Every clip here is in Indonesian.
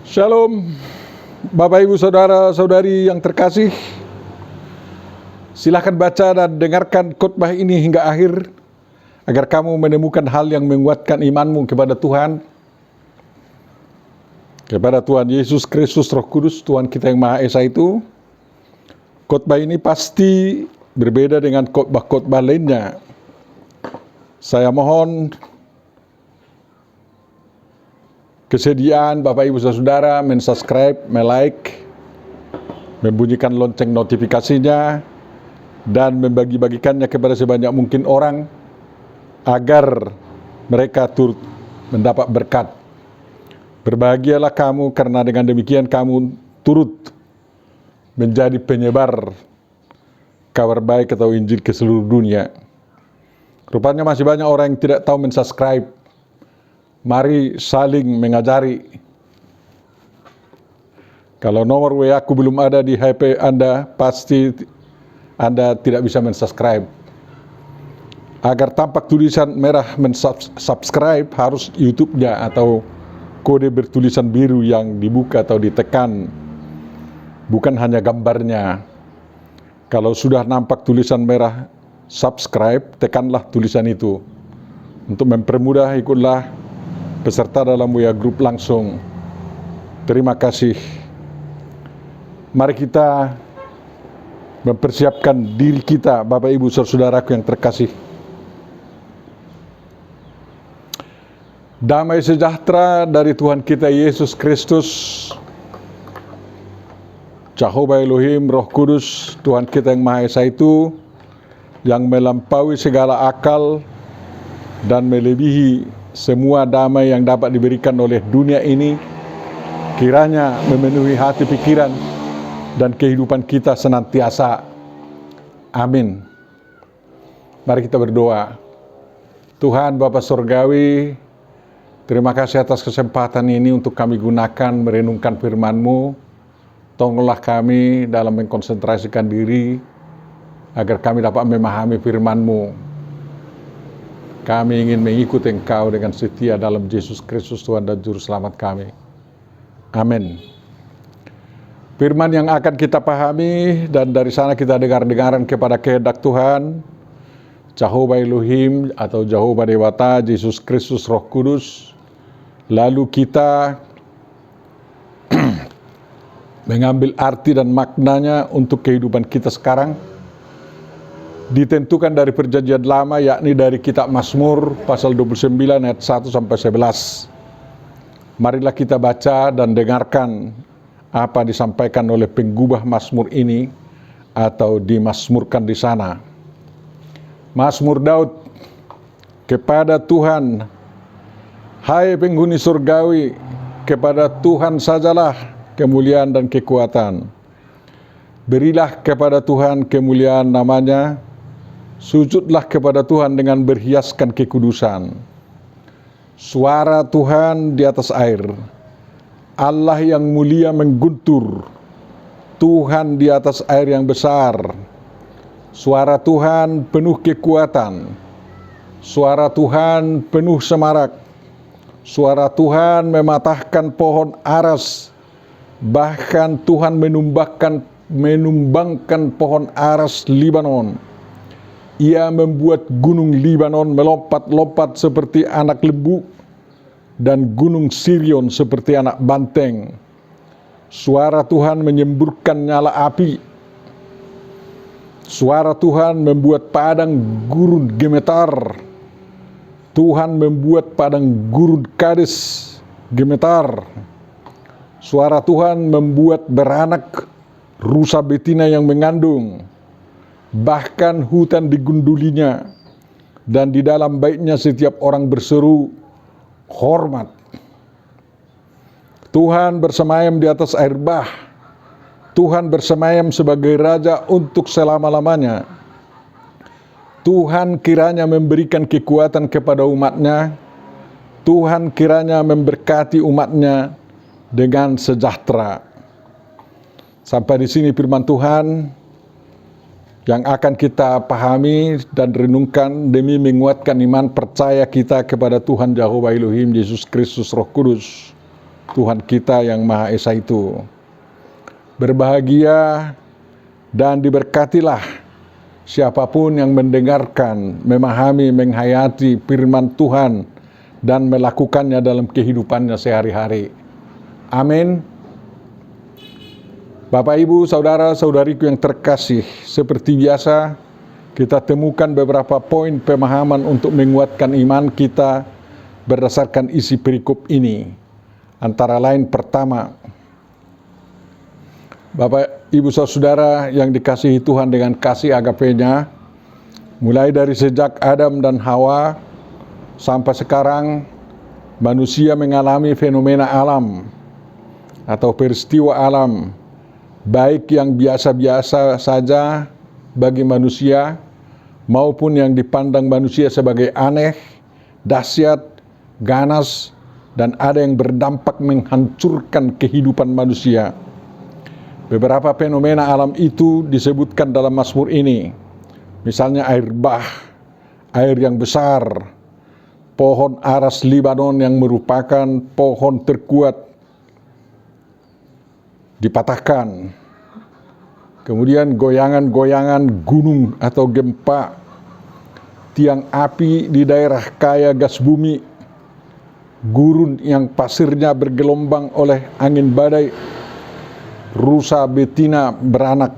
Shalom, Bapak Ibu Saudara-saudari yang terkasih. Silakan baca dan dengarkan khotbah ini hingga akhir, agar kamu menemukan hal yang menguatkan imanmu kepada Tuhan, kepada Tuhan Yesus Kristus Roh Kudus, Tuhan kita yang Maha Esa itu. Khotbah ini pasti berbeda dengan khotbah-khotbah lainnya. Saya mohon kesediaan Bapak Ibu Saudara mensubscribe, like, membunyikan lonceng notifikasinya, dan membagi-bagikannya kepada sebanyak mungkin orang agar mereka turut mendapat berkat. Berbahagialah kamu karena dengan demikian kamu turut menjadi penyebar kabar baik atau Injil ke seluruh dunia. Rupanya masih banyak orang yang tidak tahu mensubscribe. Mari saling mengajari. Kalau nomor WA aku belum ada di HP Anda, pasti Anda tidak bisa mensubscribe. Agar tampak tulisan merah mensubscribe, harus YouTube-nya atau kode bertulisan biru yang dibuka atau ditekan, bukan hanya gambarnya. Kalau sudah nampak tulisan merah subscribe, tekanlah tulisan itu. Untuk mempermudah, ikutlah peserta dalam WA Group langsung. Terima kasih. Mari kita mempersiapkan diri kita, Bapak Ibu Saudaraku yang terkasih. Damai sejahtera dari Tuhan kita Yesus Kristus, Jehovah Elohim, Roh Kudus, Tuhan kita yang Maha Esa itu, yang melampaui segala akal dan melebihi semua damai yang dapat diberikan oleh dunia ini, kiranya memenuhi hati, pikiran, dan kehidupan kita senantiasa. Amin. Mari kita berdoa. Tuhan Bapa Surgawi, terima kasih atas kesempatan ini untuk kami gunakan merenungkan firman-Mu. Tolonglah kami dalam mengkonsentrasikan diri, agar kami dapat memahami firman-Mu. Kami ingin mengikuti Engkau dengan setia dalam Yesus Kristus Tuhan dan Juru Selamat kami. Amin. Firman yang akan kita pahami dan dari sana kita dengar-dengaran kepada kehendak Tuhan, Jehovah Elohim atau Jehovah Dewata, Yesus Kristus Roh Kudus. Lalu kita mengambil arti dan maknanya untuk kehidupan kita sekarang, ditentukan dari perjanjian lama, yakni dari kitab Mazmur pasal 29 ayat 1 sampai 11. Marilah kita baca dan dengarkan apa disampaikan oleh penggubah Mazmur ini atau dimazmurkan di sana. Mazmur Daud. Kepada Tuhan, hai penghuni surgawi, kepada Tuhan sajalah kemuliaan dan kekuatan. Berilah kepada Tuhan kemuliaan namanya. Sujudlah kepada Tuhan dengan berhiaskan kekudusan. Suara Tuhan di atas air. Allah yang mulia mengguntur. Tuhan di atas air yang besar. Suara Tuhan penuh kekuatan. Suara Tuhan penuh semarak. Suara Tuhan mematahkan pohon aras. Bahkan Tuhan menumbangkan pohon aras Libanon. Ia membuat gunung Libanon melompat-lompat seperti anak lembu, dan gunung Sirion seperti anak banteng. Suara Tuhan menyemburkan nyala api. Suara Tuhan membuat padang gurun gemetar. Tuhan membuat padang gurun Kades gemetar. Suara Tuhan membuat beranak rusa betina yang mengandung. Bahkan hutan digundulinya, dan di dalam baitnya setiap orang berseru hormat. Tuhan bersemayam di atas air bah. Tuhan bersemayam sebagai Raja untuk selama-lamanya. Tuhan kiranya memberikan kekuatan kepada umatnya. Tuhan kiranya memberkati umatnya dengan sejahtera. Sampai di sini firman Tuhan yang akan kita pahami dan renungkan demi menguatkan iman percaya kita kepada Tuhan Jehovah Elohim Yesus Kristus Roh Kudus. Tuhan kita yang Maha Esa itu. Berbahagia dan diberkatilah siapapun yang mendengarkan, memahami, menghayati firman Tuhan dan melakukannya dalam kehidupannya sehari-hari. Amin. Bapak, Ibu, saudara-saudariku yang terkasih, seperti biasa kita temukan beberapa poin pemahaman untuk menguatkan iman kita berdasarkan isi perikop ini. Antara lain, pertama, Bapak, Ibu, saudara yang dikasihi Tuhan dengan kasih agape-Nya, mulai dari sejak Adam dan Hawa sampai sekarang, manusia mengalami fenomena alam atau peristiwa alam, baik yang biasa-biasa saja bagi manusia, maupun yang dipandang manusia sebagai aneh, dahsyat, ganas, dan ada yang berdampak menghancurkan kehidupan manusia. Beberapa fenomena alam itu disebutkan dalam Mazmur ini. Misalnya air bah, air yang besar, pohon aras Libanon yang merupakan pohon terkuat dipatahkan. Kemudian goyangan-goyangan gunung atau gempa, tiang api di daerah kaya gas bumi, gurun yang pasirnya bergelombang oleh angin badai, rusa betina beranak.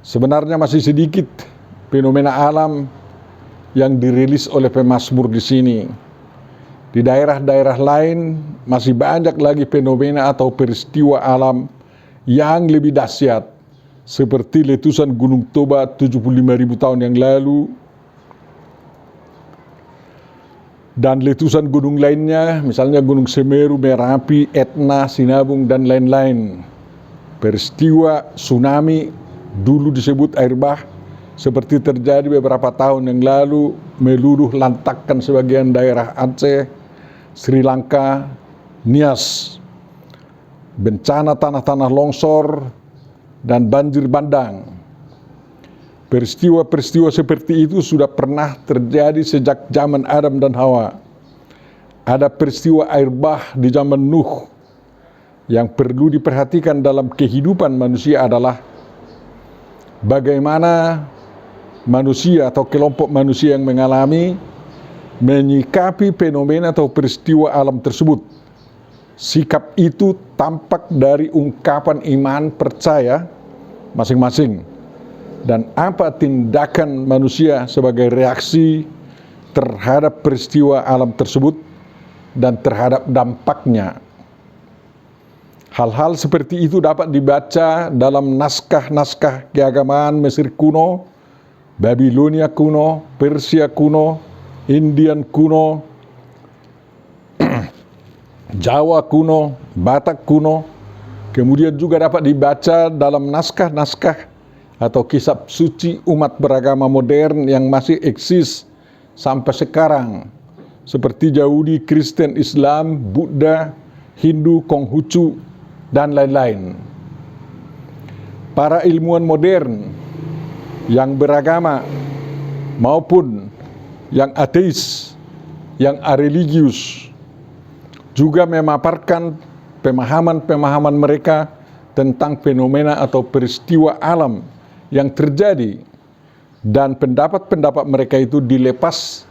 Sebenarnya masih sedikit fenomena alam yang dirilis oleh pemazmur di sini. Di daerah-daerah lain masih banyak lagi fenomena atau peristiwa alam yang lebih dahsyat, seperti letusan Gunung Toba 75.000 tahun yang lalu, dan letusan gunung lainnya, misalnya Gunung Semeru, Merapi, Etna, Sinabung, dan lain-lain. Peristiwa tsunami, dulu disebut air bah, seperti terjadi beberapa tahun yang lalu, meluluh lantakkan sebagian daerah Aceh, Sri Lanka, Nias. Bencana tanah-tanah longsor dan banjir bandang. Peristiwa-peristiwa seperti itu sudah pernah terjadi sejak zaman Adam dan Hawa. Ada peristiwa air bah di zaman Nuh. Yang perlu diperhatikan dalam kehidupan manusia adalah bagaimana manusia atau kelompok manusia yang mengalami, menyikapi fenomena atau peristiwa alam tersebut. Sikap itu tampak dari ungkapan iman percaya masing-masing, dan apa tindakan manusia sebagai reaksi terhadap peristiwa alam tersebut dan terhadap dampaknya. Hal-hal seperti itu dapat dibaca dalam naskah-naskah keagamaan Mesir kuno, Babilonia kuno, Persia kuno, Indian kuno, Jawa kuno, Batak kuno. Kemudian juga dapat dibaca dalam naskah-naskah atau kisah suci umat beragama modern yang masih eksis sampai sekarang, seperti Yahudi, Kristen, Islam, Buddha, Hindu, Konghucu, dan lain-lain. Para ilmuwan modern yang beragama maupun yang ateis, yang areligius, juga memaparkan pemahaman-pemahaman mereka tentang fenomena atau peristiwa alam yang terjadi, dan pendapat-pendapat mereka itu dilepas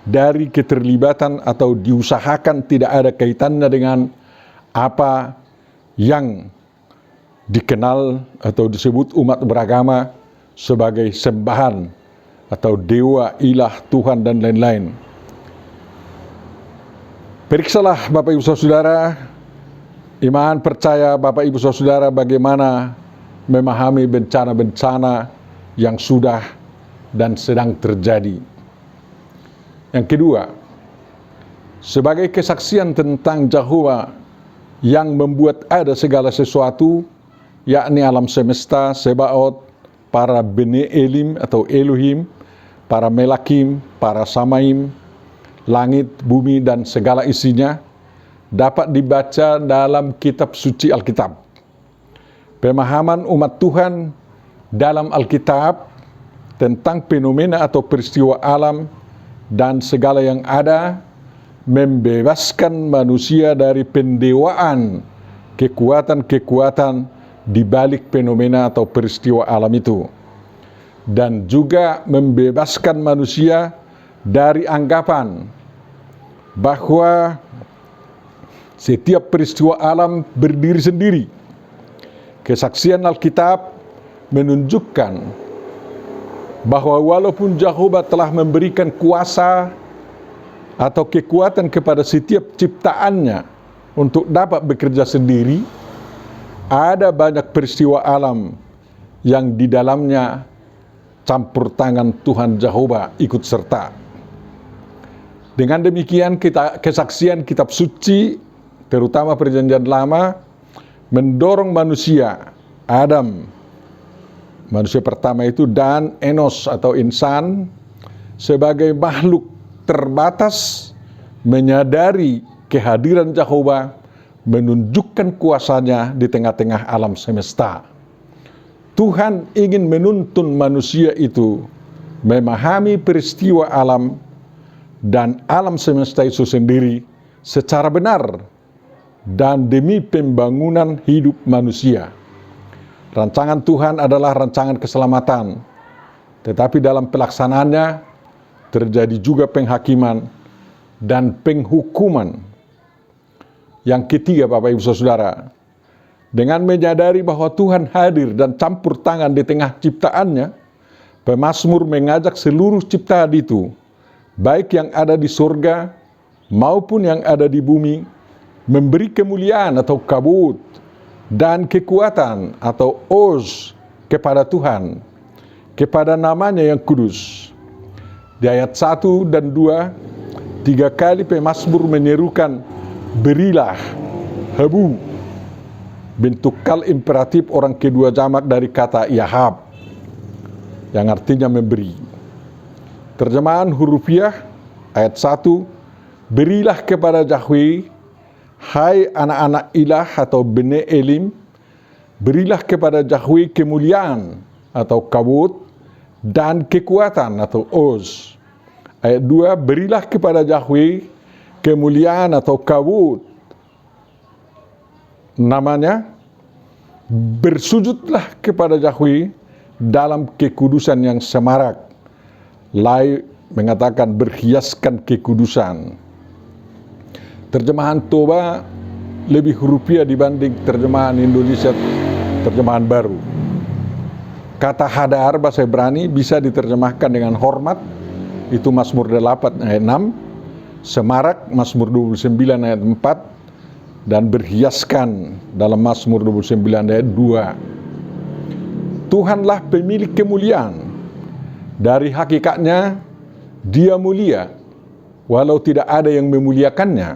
dari keterlibatan atau diusahakan tidak ada kaitannya dengan apa yang dikenal atau disebut umat beragama sebagai sembahan atau dewa, ilah, Tuhan, dan lain-lain. Periksalah Bapak Ibu Saudara, iman percaya Bapak Ibu Saudara bagaimana memahami bencana-bencana yang sudah dan sedang terjadi. Yang kedua, sebagai kesaksian tentang Jehovah yang membuat ada segala sesuatu, yakni alam semesta, Sebaot, para Bene Elim atau Elohim, para Melakim, para Samaim, langit, bumi, dan segala isinya, dapat dibaca dalam kitab suci Alkitab. Pemahaman umat Tuhan dalam Alkitab tentang fenomena atau peristiwa alam dan segala yang ada membebaskan manusia dari pendewaan kekuatan-kekuatan di balik fenomena atau peristiwa alam itu, dan juga membebaskan manusia dari anggapan bahwa setiap peristiwa alam berdiri sendiri. Kesaksian Alkitab menunjukkan bahwa walaupun Jehovah telah memberikan kuasa atau kekuatan kepada setiap ciptaannya untuk dapat bekerja sendiri, ada banyak peristiwa alam yang di dalamnya campur tangan Tuhan Jehovah ikut serta. Dengan demikian kesaksian kitab suci, terutama Perjanjian Lama, mendorong manusia, Adam, manusia pertama itu, dan Enos atau insan, sebagai makhluk terbatas, menyadari kehadiran Jehovah, menunjukkan kuasanya di tengah-tengah alam semesta. Tuhan ingin menuntun manusia itu memahami peristiwa alam dan alam semesta itu sendiri secara benar dan demi pembangunan hidup manusia. Rancangan Tuhan adalah rancangan keselamatan, tetapi dalam pelaksanaannya terjadi juga penghakiman dan penghukuman. Yang ketiga, Bapak Ibu Saudara, dengan menyadari bahwa Tuhan hadir dan campur tangan di tengah ciptaannya, pemazmur mengajak seluruh ciptaan itu, baik yang ada di surga maupun yang ada di bumi, memberi kemuliaan atau kabut dan kekuatan atau oz kepada Tuhan, kepada namanya yang kudus. Di ayat 1 dan 2, 3 kali pemazmur menyerukan berilah, habu, bentuk kal imperatif orang kedua jamak dari kata yahab, yang artinya memberi. Terjemahan hurufiah ayat 1, berilah kepada Yahweh, hai anak-anak ilah atau bene Elim, berilah kepada Yahweh kemuliaan atau kabut dan kekuatan atau oz. Ayat 2, berilah kepada Yahweh kemuliaan atau kabut, namanya, bersujudlah kepada Yahweh dalam kekudusan yang semarak. Lai mengatakan berhiaskan kekudusan. Terjemahan Toba lebih hurufiah dibanding terjemahan Indonesia, terjemahan baru. Kata hadar bahasa Ibrani bisa diterjemahkan dengan hormat, itu Mazmur 8 ayat 6, semarak Mazmur 29 ayat 4, dan berhiaskan dalam Mazmur 29 ayat 2. Tuhanlah pemilik kemuliaan. Dari hakikatnya Dia mulia, walau tidak ada yang memuliakannya.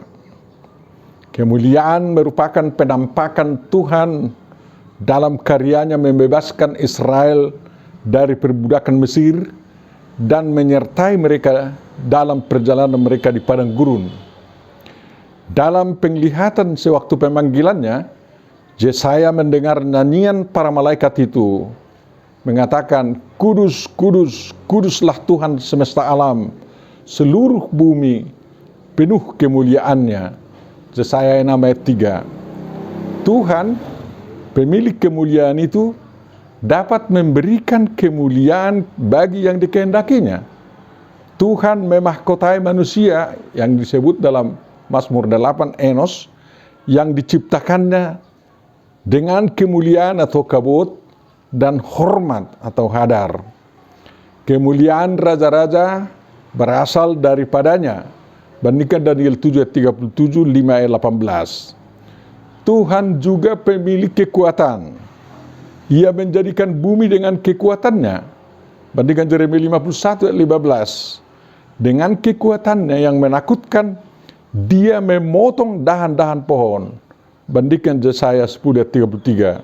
Kemuliaan merupakan penampakan Tuhan dalam karyanya membebaskan Israel dari perbudakan Mesir dan menyertai mereka dalam perjalanan mereka di padang gurun. Dalam penglihatan sewaktu pemanggilannya, Yesaya mendengar nyanyian para malaikat itu mengatakan, kudus, kudus, kuduslah Tuhan semesta alam, seluruh bumi penuh kemuliaannya. Yesaya 6 ayat 3. Tuhan, pemilik kemuliaan itu, dapat memberikan kemuliaan bagi yang dikehendakinya. Tuhan memahkotai manusia yang disebut dalam Mazmur 8 Enos, yang diciptakannya dengan kemuliaan atau kabut dan hormat atau hadar. Kemuliaan raja-raja berasal daripadanya. Bandingkan Daniel 7 ayat 37, 5 ayat 18. Tuhan juga pemilik kekuatan. Ia menjadikan bumi dengan kekuatannya. Bandingkan Yeremia 51 ayat 15. Dengan kekuatannya yang menakutkan, Dia memotong dahan-dahan pohon. Bandingkan Yesaya 10 ayat 33.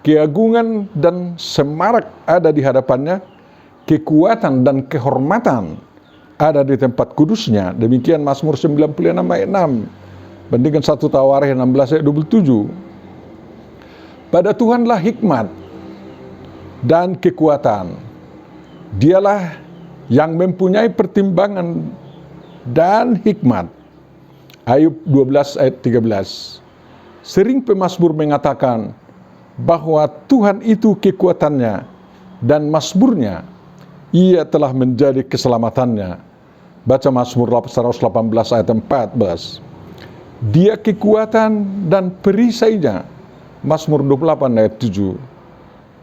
Keagungan dan semarak ada di hadapannya, kekuatan dan kehormatan ada di tempat kudusnya. Demikian Mazmur 96 ayat 6. Bandingkan 1 Tawarikh 16 ayat 27. Pada Tuhanlah hikmat dan kekuatan. Dialah yang mempunyai pertimbangan dan hikmat. Ayub 12 ayat 13. Sering pemazmur mengatakan bahwa Tuhan itu kekuatannya dan mazmurnya, ia telah menjadi keselamatannya. Baca Mazmur 118 ayat 14. Dia kekuatan dan perisainya. Mazmur 28 ayat 7.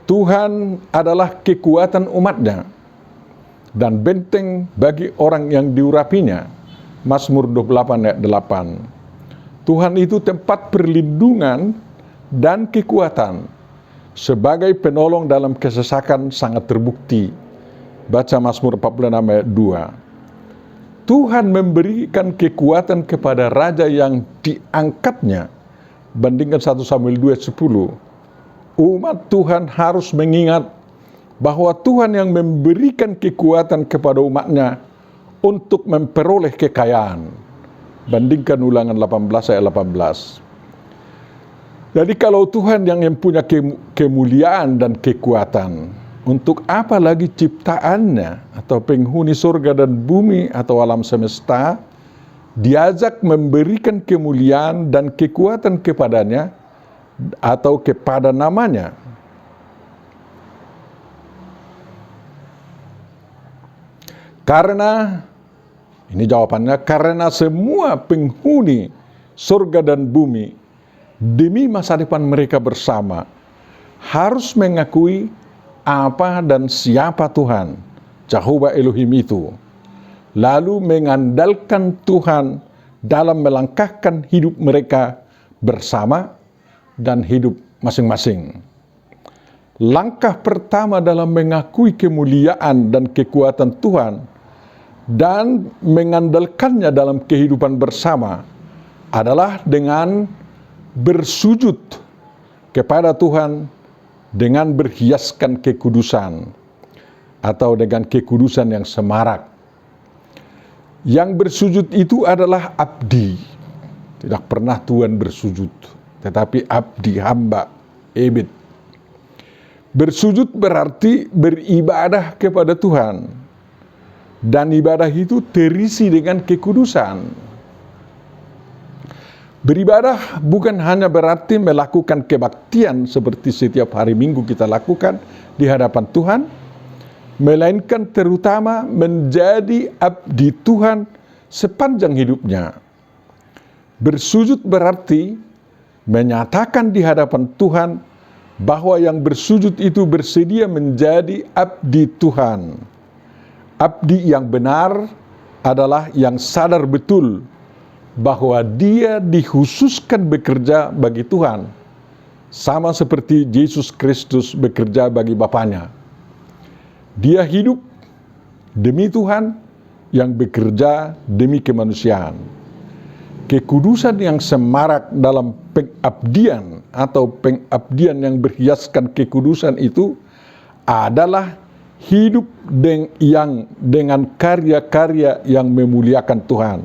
Tuhan adalah kekuatan umatnya dan benteng bagi orang yang diurapinya. Mazmur 28 ayat 8. Tuhan itu tempat perlindungan dan kekuatan. Sebagai penolong dalam kesesakan sangat terbukti. Baca Mazmur 46 ayat 2. Tuhan memberikan kekuatan kepada raja yang diangkatnya. Bandingkan 1 Samuel 2 ayat 10. Umat Tuhan harus mengingat bahwa Tuhan yang memberikan kekuatan kepada umatnya untuk memperoleh kekayaan. Bandingkan Ulangan 18 ayat 18. Jadi kalau Tuhan yang punya kemuliaan dan kekuatan, untuk apa lagi ciptaannya atau penghuni surga dan bumi atau alam semesta diajak memberikan kemuliaan dan kekuatan kepadanya atau kepada namanya? Karena, ini jawabannya, karena semua penghuni surga dan bumi demi masa depan mereka bersama harus mengakui apa dan siapa Tuhan, Jehovah Elohim itu, lalu mengandalkan Tuhan dalam melangkahkan hidup mereka bersama dan hidup masing-masing. Langkah pertama dalam mengakui kemuliaan dan kekuatan Tuhan dan mengandalkannya dalam kehidupan bersama adalah dengan bersujud kepada Tuhan dengan berhiaskan kekudusan atau dengan kekudusan yang semarak. Yang bersujud itu adalah abdi. Tidak pernah Tuhan bersujud, tetapi abdi, hamba, ebed. Bersujud berarti beribadah kepada Tuhan. Dan ibadah itu terisi dengan kekudusan. Beribadah bukan hanya berarti melakukan kebaktian seperti setiap hari Minggu kita lakukan di hadapan Tuhan, melainkan terutama menjadi abdi Tuhan sepanjang hidupnya. Bersujud berarti menyatakan di hadapan Tuhan bahwa yang bersujud itu bersedia menjadi abdi Tuhan. Abdi yang benar adalah yang sadar betul bahwa dia dikhususkan bekerja bagi Tuhan, sama seperti Yesus Kristus bekerja bagi Bapanya. Dia hidup demi Tuhan yang bekerja demi kemanusiaan. Kekudusan yang semarak dalam pengabdian atau pengabdian yang berhiaskan kekudusan itu adalah hidup dengan karya-karya yang memuliakan Tuhan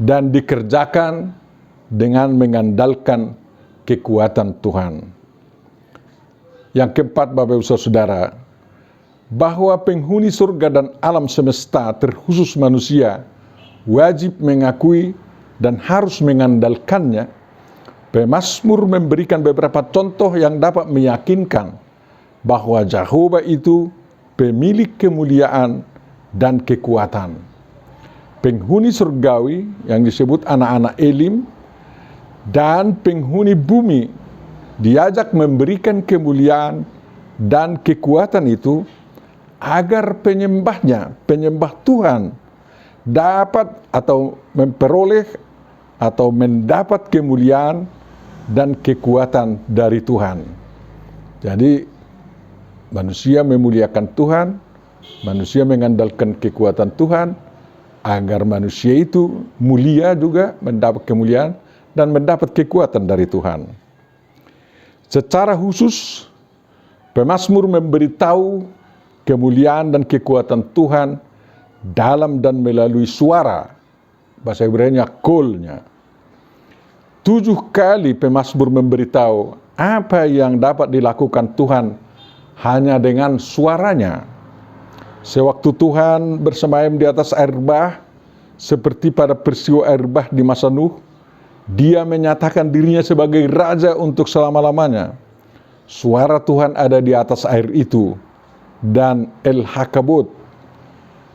dan dikerjakan dengan mengandalkan kekuatan Tuhan. Yang keempat, Bapak Ibu Saudara, bahwa penghuni surga dan alam semesta terkhusus manusia wajib mengakui dan harus mengandalkannya. Pemazmur memberikan beberapa contoh yang dapat meyakinkan bahwa Jehovah itu pemilik kemuliaan dan kekuatan. Penghuni surgawi yang disebut anak-anak Elim dan penghuni bumi diajak memberikan kemuliaan dan kekuatan itu agar penyembah Tuhan dapat atau memperoleh atau mendapat kemuliaan dan kekuatan dari Tuhan. Jadi manusia memuliakan Tuhan, manusia mengandalkan kekuatan Tuhan, agar manusia itu mulia juga, mendapat kemuliaan, dan mendapat kekuatan dari Tuhan. Secara khusus, pemazmur memberitahu kemuliaan dan kekuatan Tuhan dalam dan melalui suara, bahasa Ibrani-nya kolnya. 7 kali pemazmur memberitahu apa yang dapat dilakukan Tuhan hanya dengan suaranya. Sewaktu Tuhan bersemayam di atas air bah, seperti pada peristiwa air bah di masa Nuh, dia menyatakan dirinya sebagai raja untuk selama-lamanya. Suara Tuhan ada di atas air itu, dan El-Hakabot,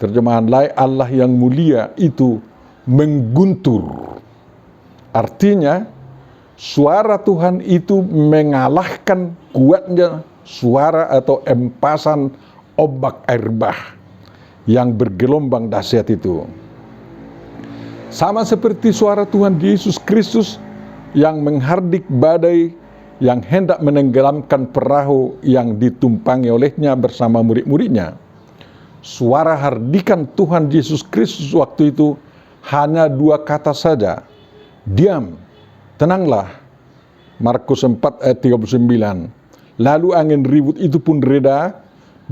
terjemahan lain Allah yang mulia itu mengguntur. Artinya, suara Tuhan itu mengalahkan kuatnya suara atau empasan ombak air bah yang bergelombang dahsyat itu. Sama seperti suara Tuhan Yesus Kristus yang menghardik badai yang hendak menenggelamkan perahu yang ditumpangi olehnya bersama murid-muridnya. Suara hardikan Tuhan Yesus Kristus waktu itu hanya 2 kata saja. Diam, tenanglah. Markus 4 ayat 39. Lalu angin ribut itu pun reda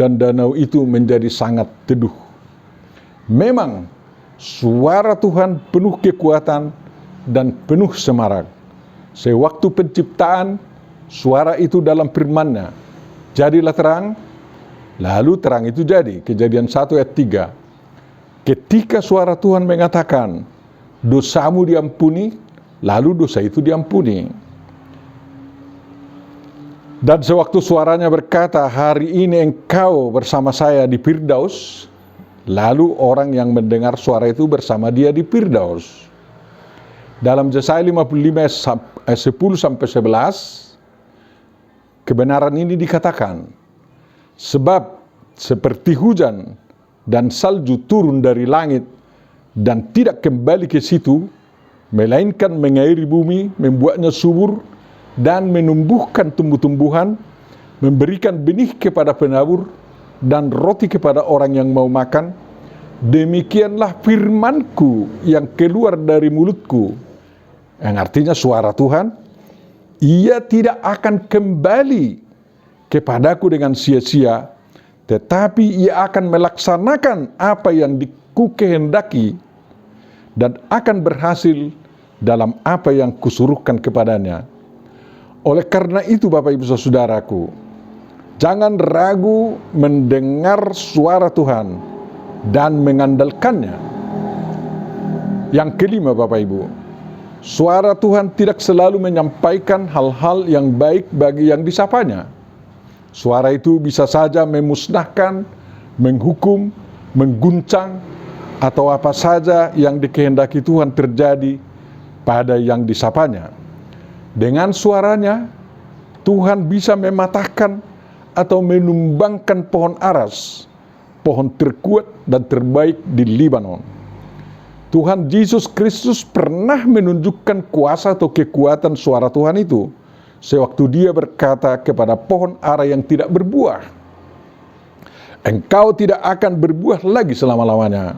dan danau itu menjadi sangat teduh. Memang suara Tuhan penuh kekuatan dan penuh semarak. Sewaktu penciptaan, suara itu dalam firman-Nya, jadilah terang, lalu terang itu jadi. Kejadian 1 ayat 3. Ketika suara Tuhan mengatakan, dosamu diampuni, lalu dosa itu diampuni. Dan sewaktu suaranya berkata, hari ini engkau bersama saya di Firdaus, lalu orang yang mendengar suara itu bersama dia di Firdaus. Dalam Yesaya 55 ayat 10-11, kebenaran ini dikatakan, sebab seperti hujan dan salju turun dari langit dan tidak kembali ke situ, melainkan mengairi bumi, membuatnya subur dan menumbuhkan tumbuh-tumbuhan, memberikan benih kepada penabur dan roti kepada orang yang mau makan, demikianlah firmanku yang keluar dari mulutku. Yang artinya suara Tuhan, ia tidak akan kembali kepadaku dengan sia-sia, tetapi ia akan melaksanakan apa yang kukehendaki dan akan berhasil dalam apa yang kusuruhkan kepadanya. Oleh karena itu Bapak Ibu Saudaraku, jangan ragu mendengar suara Tuhan dan mengandalkannya. Yang kelima Bapak Ibu, suara Tuhan tidak selalu menyampaikan hal-hal yang baik bagi yang disapanya. Suara itu bisa saja memusnahkan, menghukum, mengguncang, atau apa saja yang dikehendaki Tuhan terjadi pada yang disapanya. Dengan suaranya, Tuhan bisa mematahkan atau menumbangkan pohon aras, pohon terkuat dan terbaik di Libanon. Tuhan Yesus Kristus pernah menunjukkan kuasa atau kekuatan suara Tuhan itu, sewaktu dia berkata kepada pohon ara yang tidak berbuah, engkau tidak akan berbuah lagi selama-lamanya.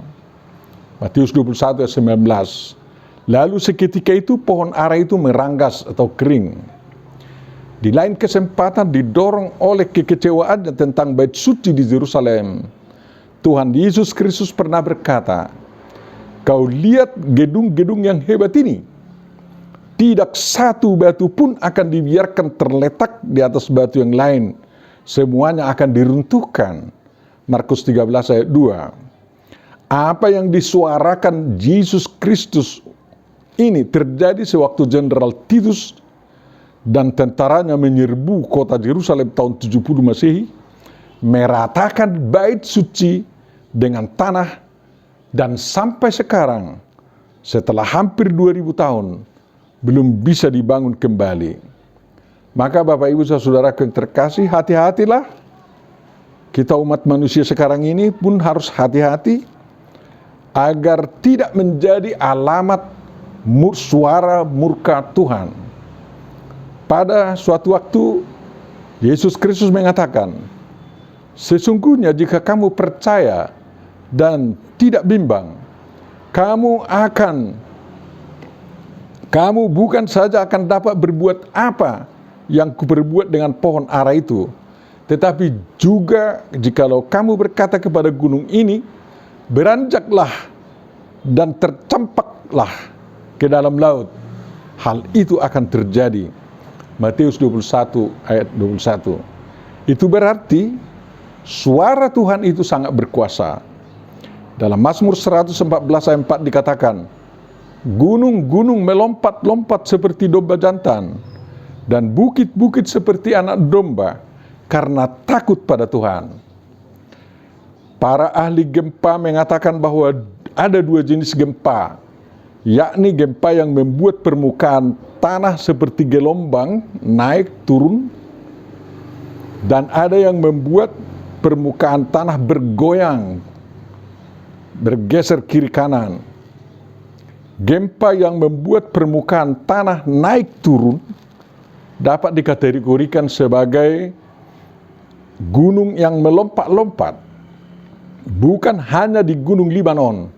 Matius 21 ayat 19. Lalu seketika itu pohon ara itu meranggas atau kering. Di lain kesempatan didorong oleh kekecewaannya tentang bait suci di Yerusalem, Tuhan Yesus Kristus pernah berkata, kau lihat gedung-gedung yang hebat ini, tidak satu batu pun akan dibiarkan terletak di atas batu yang lain, semuanya akan diruntuhkan. Markus 13 ayat 2. Apa yang disuarakan Yesus Kristus ini terjadi sewaktu Jenderal Titus dan tentaranya menyerbu kota Yerusalem tahun 70 Masehi, meratakan bait suci dengan tanah, dan sampai sekarang setelah hampir 2000 tahun belum bisa dibangun kembali. Maka Bapak Ibu Saudara yang terkasih, hati-hatilah. Kita umat manusia sekarang ini pun harus hati-hati agar tidak menjadi alamat suara murka Tuhan. Pada suatu waktu Yesus Kristus mengatakan, sesungguhnya jika kamu percaya dan tidak bimbang, kamu bukan saja akan dapat berbuat apa yang kuperbuat dengan pohon ara itu, tetapi juga jikalau kamu berkata kepada gunung ini, beranjaklah dan tercampaklah ke dalam laut, hal itu akan terjadi. Matius 21 ayat 21. Itu berarti suara Tuhan itu sangat berkuasa. Dalam Mazmur 114 ayat 4 dikatakan, gunung-gunung melompat-lompat seperti domba jantan, dan bukit-bukit seperti anak domba, karena takut pada Tuhan. Para ahli gempa mengatakan bahwa ada dua jenis gempa, yakni gempa yang membuat permukaan tanah seperti gelombang naik turun, dan ada yang membuat permukaan tanah bergoyang, bergeser kiri kanan. Gempa yang membuat permukaan tanah naik turun dapat dikategorikan sebagai gunung yang melompat-lompat. Bukan hanya di Gunung Libanon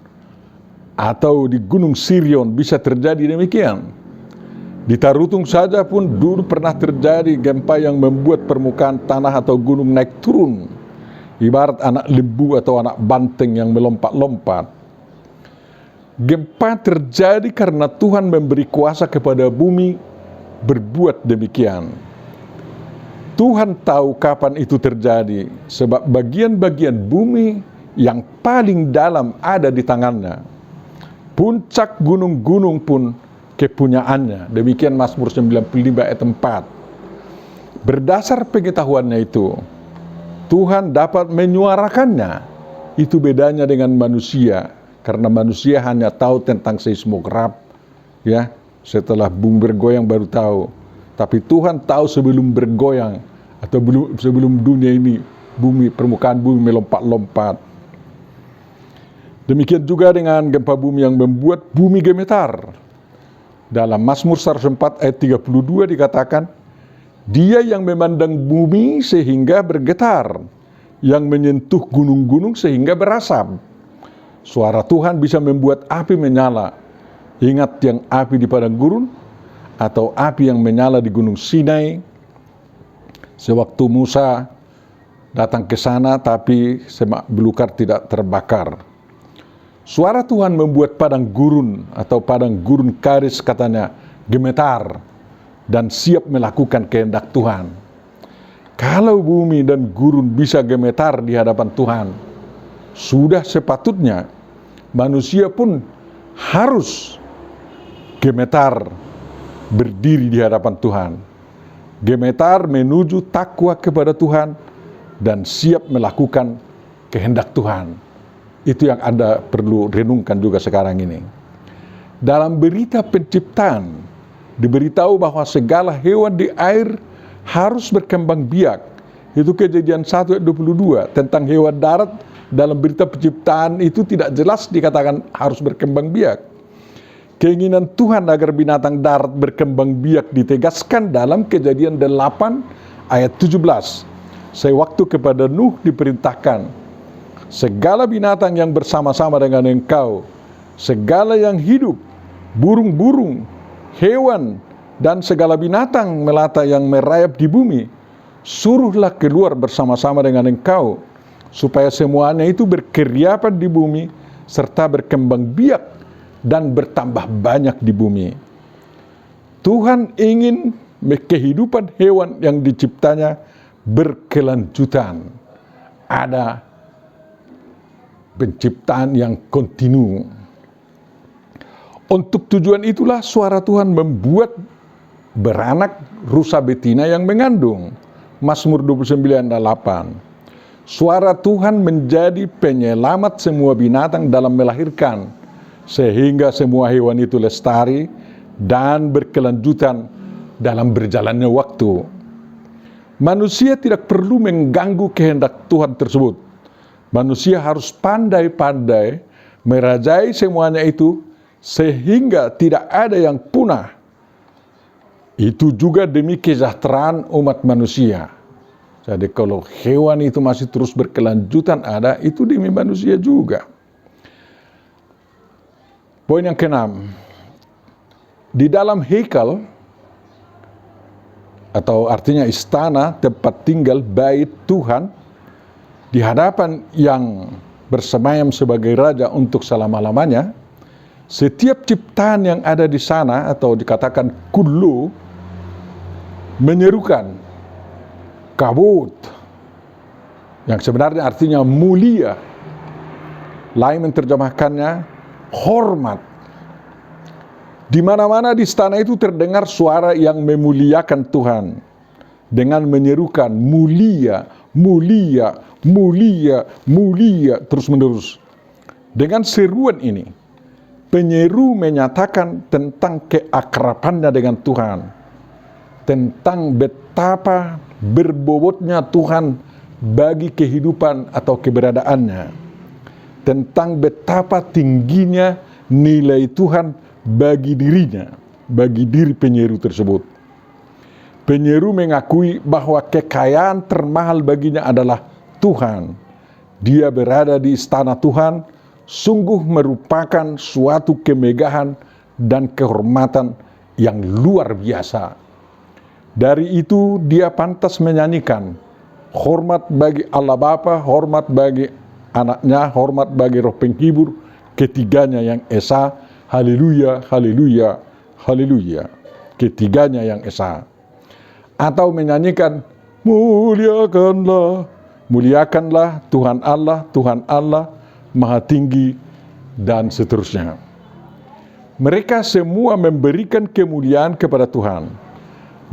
atau di Gunung Sirion bisa terjadi demikian. Di Tarutung saja pun dulu pernah terjadi gempa yang membuat permukaan tanah atau gunung naik turun, ibarat anak lembu atau anak banteng yang melompat-lompat. Gempa terjadi karena Tuhan memberi kuasa kepada bumi berbuat demikian. Tuhan tahu kapan itu terjadi, sebab bagian-bagian bumi yang paling dalam ada di tangannya. Puncak gunung-gunung pun kepunyaannya. Demikian Mazmur 95 ayat 4. Berdasar pengetahuannya itu, Tuhan dapat menyuarakannya. Itu bedanya dengan manusia. Karena manusia hanya tahu tentang seismograf, ya, setelah bumi bergoyang baru tahu. Tapi Tuhan tahu sebelum bergoyang atau sebelum dunia ini, permukaan bumi melompat-lompat. Demikian juga dengan gempa bumi yang membuat bumi gemetar. Dalam Mazmur 104 ayat 32 dikatakan, Dia yang memandang bumi sehingga bergetar, yang menyentuh gunung-gunung sehingga berasap. Suara Tuhan bisa membuat api menyala. Ingat yang api di padang gurun atau api yang menyala di Gunung Sinai. Sewaktu Musa datang ke sana tapi semak belukar tidak terbakar. Suara Tuhan membuat padang gurun atau padang gurun Karis katanya gemetar dan siap melakukan kehendak Tuhan. Kalau bumi dan gurun bisa gemetar di hadapan Tuhan, sudah sepatutnya manusia pun harus gemetar berdiri di hadapan Tuhan. Gemetar menuju takwa kepada Tuhan dan siap melakukan kehendak Tuhan. Itu yang Anda perlu renungkan juga sekarang ini. Dalam berita penciptaan diberitahu bahwa segala hewan di air harus berkembang biak. Itu Kejadian 1 ayat 22. Tentang hewan darat dalam berita penciptaan itu tidak jelas dikatakan harus berkembang biak. Keinginan Tuhan agar binatang darat berkembang biak ditegaskan dalam Kejadian 8 ayat 17. Sewaktu kepada Nuh diperintahkan, segala binatang yang bersama-sama dengan engkau, segala yang hidup, burung-burung, hewan, dan segala binatang melata yang merayap di bumi, suruhlah keluar bersama-sama dengan engkau, supaya semuanya itu berkeriapan di bumi, serta berkembang biak dan bertambah banyak di bumi. Tuhan ingin kehidupan hewan yang diciptanya berkelanjutan. Ada penciptaan yang kontinu. Untuk tujuan itulah suara Tuhan membuat beranak rusa betina yang mengandung. Mazmur 29 ayat 8. Suara Tuhan menjadi penyelamat semua binatang dalam melahirkan, sehingga semua hewan itu lestari dan berkelanjutan dalam berjalannya waktu. Manusia tidak perlu mengganggu kehendak Tuhan tersebut. Manusia harus pandai-pandai merajai semuanya itu sehingga tidak ada yang punah. Itu juga demi kesejahteraan umat manusia. Jadi kalau hewan itu masih terus berkelanjutan ada, itu demi manusia juga. Poin yang keenam, di dalam hekal atau artinya istana tempat tinggal bait Tuhan, di hadapan yang bersemayam sebagai raja untuk selama-lamanya, setiap ciptaan yang ada di sana atau dikatakan kullu menyerukan kabut, yang sebenarnya artinya mulia. Lain menerjemahkannya hormat. Di mana-mana di istana itu terdengar suara yang memuliakan Tuhan dengan menyerukan mulia, mulia, mulia, mulia terus-menerus. Dengan seruan ini, penyeru menyatakan tentang keakrabannya dengan Tuhan, tentang betapa berbobotnya Tuhan bagi kehidupan atau keberadaannya, tentang betapa tingginya nilai Tuhan bagi dirinya, bagi diri penyeru tersebut. Penyeru mengakui bahwa kekayaan termahal baginya adalah Tuhan. Dia berada di istana Tuhan, sungguh merupakan suatu kemegahan dan kehormatan yang luar biasa. Dari itu dia pantas menyanyikan hormat bagi Allah Bapa, hormat bagi anaknya, hormat bagi Roh Penghibur, ketiganya yang esa, haleluya, haleluya, haleluya, ketiganya yang esa. Atau menyanyikan muliakanlah, muliakanlah Tuhan Allah, Maha Tinggi, dan seterusnya. Mereka semua memberikan kemuliaan kepada Tuhan.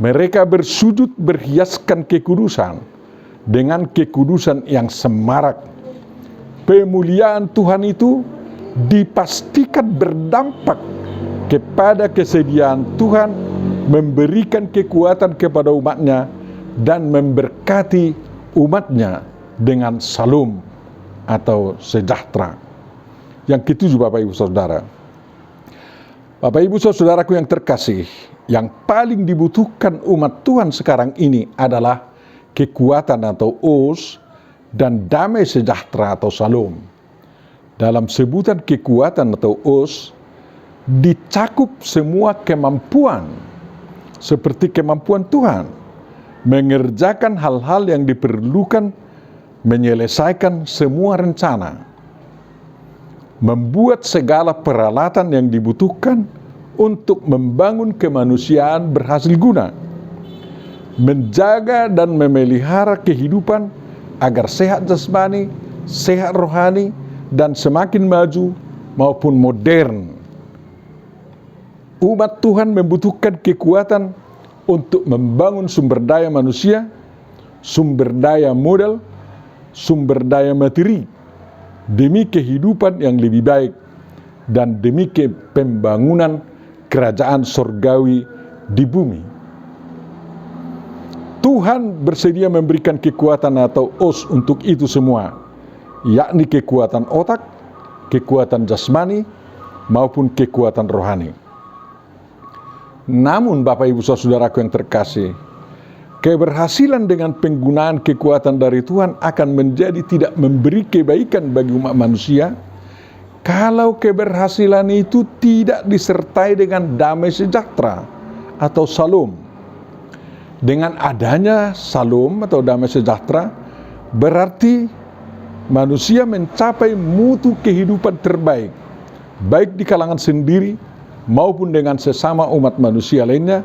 Mereka bersujud berhiaskan kekudusan dengan kekudusan yang semarak. Pemuliaan Tuhan itu dipastikan berdampak kepada kesediaan Tuhan memberikan kekuatan kepada umatnya dan memberkati umatnya dengan salum atau sejahtera. Yang ketujuh, Bapak Ibu Saudara. Bapak Ibu Saudaraku yang terkasih, yang paling dibutuhkan umat Tuhan sekarang ini adalah kekuatan atau os dan damai sejahtera atau salum. Dalam sebutan kekuatan atau os dicakup semua kemampuan seperti kemampuan Tuhan mengerjakan hal-hal yang diperlukan, menyelesaikan semua rencana, membuat segala peralatan yang dibutuhkan untuk membangun kemanusiaan berhasil guna, menjaga dan memelihara kehidupan agar sehat jasmani, sehat rohani, dan semakin maju maupun modern. Umat Tuhan membutuhkan kekuatan untuk membangun sumber daya manusia, sumber daya modal, sumber daya materi, demi kehidupan yang lebih baik dan demi pembangunan kerajaan surgawi di bumi. Tuhan bersedia memberikan kekuatan atau os untuk itu semua, yakni kekuatan otak, kekuatan jasmani, maupun kekuatan rohani. Namun Bapak Ibu Saudaraku yang terkasih, keberhasilan dengan penggunaan kekuatan dari Tuhan akan menjadi tidak memberi kebaikan bagi umat manusia kalau keberhasilan itu tidak disertai dengan damai sejahtera atau salum. Dengan adanya salum atau damai sejahtera, berarti manusia mencapai mutu kehidupan terbaik, baik di kalangan sendiri maupun dengan sesama umat manusia lainnya.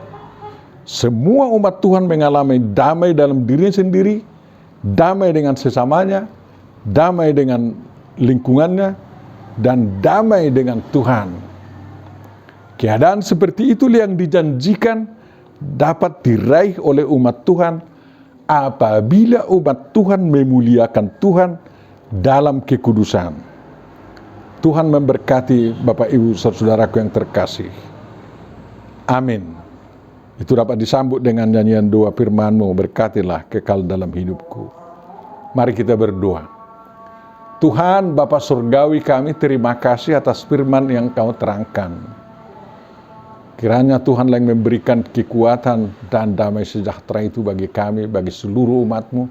Semua umat Tuhan mengalami damai dalam dirinya sendiri, damai dengan sesamanya, damai dengan lingkungannya, dan damai dengan Tuhan. Keadaan seperti itulah yang dijanjikan dapat diraih oleh umat Tuhan apabila umat Tuhan memuliakan Tuhan dalam kekudusan. Tuhan memberkati Bapak Ibu Saudaraku yang terkasih. Amin. Itu dapat disambut dengan nyanyian doa firman-Mu, berkatilah kekal dalam hidupku. Mari kita berdoa. Tuhan Bapa Surgawi kami, terima kasih atas firman yang Kau terangkan. Kiranya Tuhan yang memberikan kekuatan dan damai sejahtera itu bagi kami, bagi seluruh umat-Mu,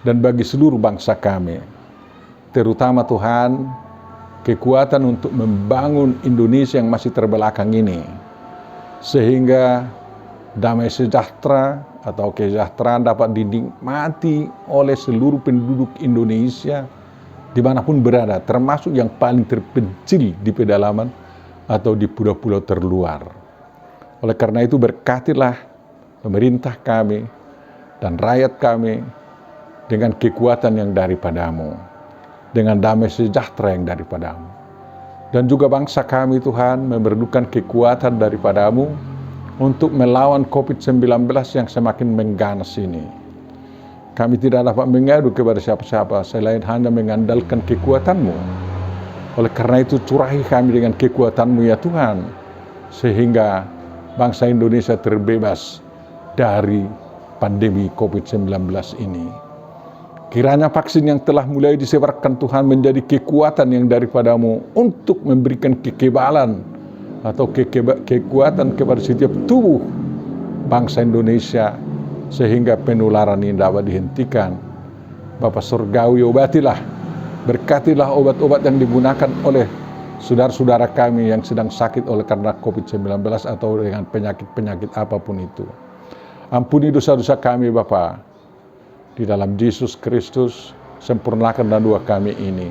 dan bagi seluruh bangsa kami. Terutama Tuhan, kekuatan untuk membangun Indonesia yang masih terbelakang ini, sehingga damai sejahtera atau kesejahteraan dapat dinikmati oleh seluruh penduduk Indonesia dimanapun berada, termasuk yang paling terpencil di pedalaman atau di pulau-pulau terluar. Oleh karena itu berkatilah pemerintah kami dan rakyat kami dengan kekuatan yang daripada-Mu. dengan damai sejahtera yang daripadamu. Dan juga bangsa kami Tuhan memerlukan kekuatan daripadamu untuk melawan COVID-19 yang semakin mengganas ini. Kami tidak dapat mengadu kepada siapa-siapa selain hanya mengandalkan kekuatan-Mu. Oleh karena itu curahi kami dengan kekuatan-Mu ya Tuhan, sehingga bangsa Indonesia terbebas dari pandemi COVID-19 ini. Kiranya vaksin yang telah mulai disebarkan Tuhan menjadi kekuatan yang daripadamu untuk memberikan kekebalan atau kekuatan kepada setiap tubuh bangsa Indonesia sehingga penularan ini dapat dihentikan. Bapa Surgawi, obatilah, berkatilah obat-obat yang digunakan oleh saudara-saudara kami yang sedang sakit oleh karena COVID-19 atau dengan penyakit-penyakit apapun itu. Ampuni dosa-dosa kami Bapa. Di dalam Yesus Kristus, sempurnakanlah doa kami ini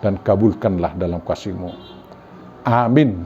dan kabulkanlah dalam kasih-Mu. Amin.